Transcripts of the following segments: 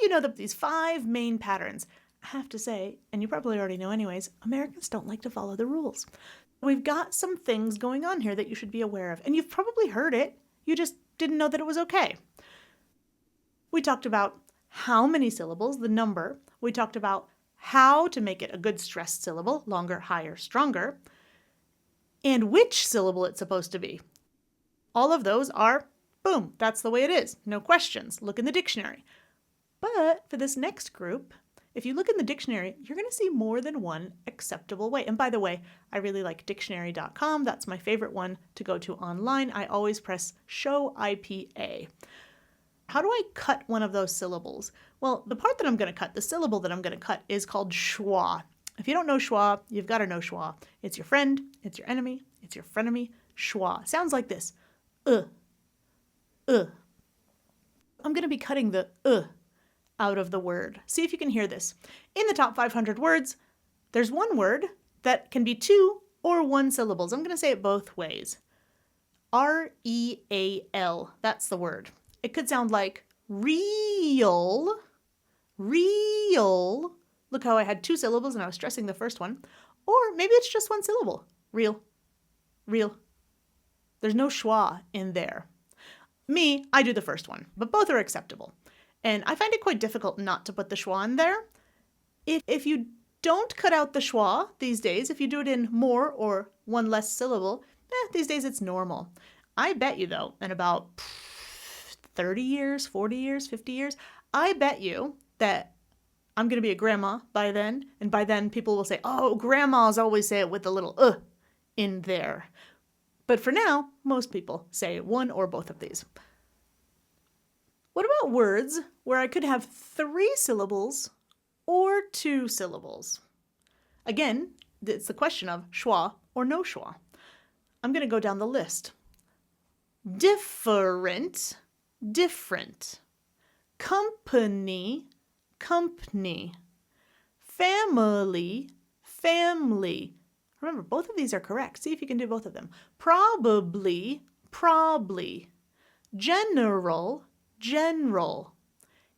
you know these 5 main patterns. I have to say, and you probably already know anyways, Americans don't like to follow the rules. We've got some things going on here that you should be aware of, and you've probably heard it. You just didn't know that it was okay. We talked about how many syllables, the number. We talked about how to make it a good stressed syllable, longer, higher, stronger, and which syllable it's supposed to be. All of those are, boom, that's the way it is. No questions. Look in the dictionary. But for this next group, if you look in the dictionary, you're going to see more than one acceptable way. And by the way, I really like dictionary.com. That's my favorite one to go to online. I always press show IPA. How do I cut one of those syllables? Well, the part that I'm going to cut, the syllable that I'm going to cut, is called schwa. If you don't know schwa, you've got to know schwa. It's your friend, it's your enemy, it's your frenemy. Schwa. Sounds like this. I'm going to be cutting the out of the word. See if you can hear this. In the top 500 words, there's one word that can be 2 or 1 syllables. I'm going to say it both ways. R-E-A-L. That's the word. It could sound like real. Look how I had 2 syllables and I was stressing the first one. Or maybe it's just 1 syllable. Real. There's no schwa in there. Me, I do the first one, but both are acceptable. And I find it quite difficult not to put the schwa in there. If you don't cut out the schwa these days, if you do it in more or 1 less syllable, these days it's normal. I bet you though, in about 30 years, 40 years, 50 years, I bet you that I'm going to be a grandma by then. And by then people will say, oh, grandmas always say it with a little in there. But for now, most people say 1 or both of these. What about words where I could have 3 syllables or 2 syllables? Again, it's the question of schwa or no schwa. I'm going to go down the list. Different. Company. Family. Remember, both of these are correct. See if you can do both of them. Probably. General.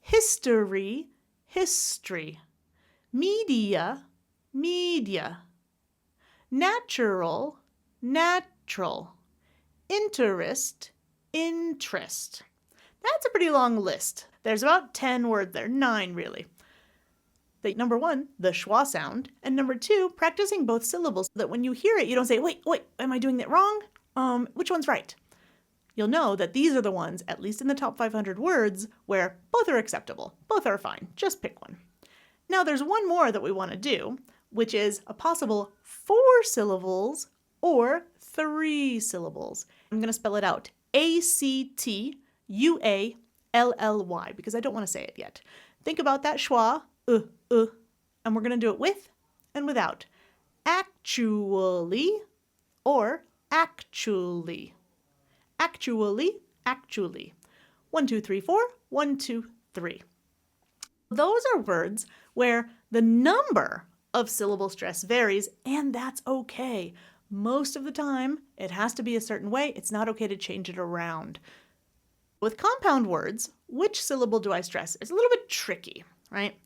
History. Media. Natural. Interest. That's a pretty long list. There's about 10 words there, 9 really. Number 1, the schwa sound, and number 2, practicing both syllables so that when you hear it, you don't say, wait, am I doing that wrong? Which one's right? You'll know that these are the ones, at least in the top 500 words, where both are acceptable. Both are fine. Just pick one. Now there's one more that we want to do, which is a possible 4 syllables or 3 syllables. I'm going to spell it out. A-C-T-U-A-L-L-Y, because I don't want to say it yet. Think about that schwa, and we're going to do it with and without. Actually or actually. Actually. 1, 2, 3, 4. 1, 2, 3. Those are words where the number of syllable stress varies, and that's okay. Most of the time, it has to be a certain way. It's not okay to change it around. With compound words, which syllable do I stress? It's a little bit tricky, right?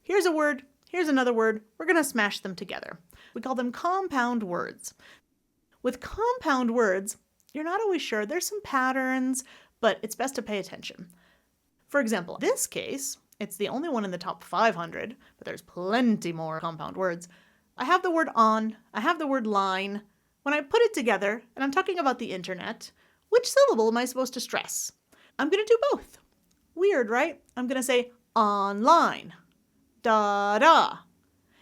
Here's a word, here's another word. We're going to smash them together. We call them compound words. With compound words, you're not always sure. There's some patterns, but it's best to pay attention. For example, in this case, it's the only one in the top 500, but there's plenty more compound words. I have the word on, I have the word line. When I put it together, and I'm talking about the internet, which syllable am I supposed to stress? I'm going to do both. Weird, right? I'm going to say online, da-da,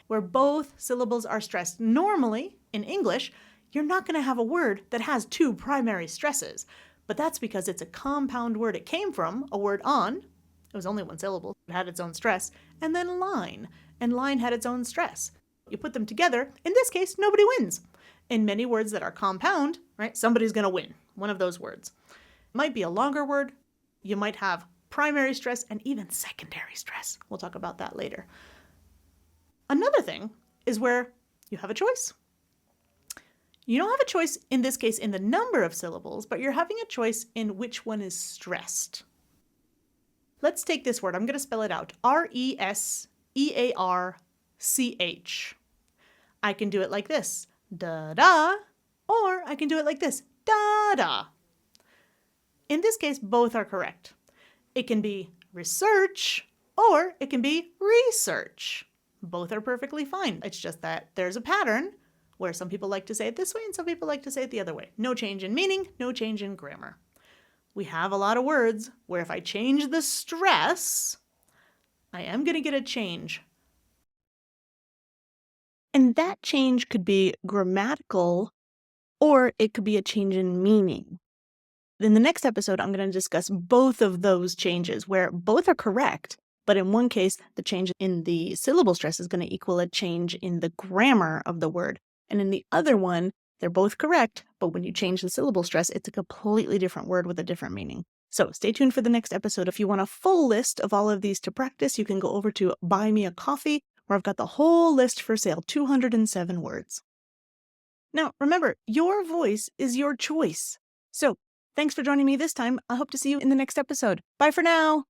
where both syllables are stressed. Normally, in English, you're not going to have a word that has 2 primary stresses, but that's because it's a compound word. It came from a word on, it was only 1 syllable, it had its own stress, and then line, and line had its own stress. You put them together, in this case, nobody wins. In many words that are compound, right, somebody's going to win, one of those words. It might be a longer word, you might have primary stress and even secondary stress. We'll talk about that later. Another thing is where you have a choice. You don't have a choice, in this case, in the number of syllables, but you're having a choice in which one is stressed. Let's take this word. I'm going to spell it out. R-E-S-E-A-R-C-H. I can do it like this, da-da, or I can do it like this, da-da. In this case, both are correct. It can be research, or it can be research. Both are perfectly fine. It's just that there's a pattern where some people like to say it this way and some people like to say it the other way. No change in meaning, no change in grammar. We have a lot of words where if I change the stress, I am going to get a change. And that change could be grammatical, or it could be a change in meaning. In the next episode, I'm going to discuss both of those changes, where both are correct, but in one case, the change in the syllable stress is going to equal a change in the grammar of the word. And in the other one, they're both correct, but when you change the syllable stress, it's a completely different word with a different meaning. So stay tuned for the next episode. If you want a full list of all of these to practice, you can go over to Buy Me a Coffee, where I've got the whole list for sale, 207 words. Now, remember, your voice is your choice. So thanks for joining me this time. I hope to see you in the next episode. Bye for now.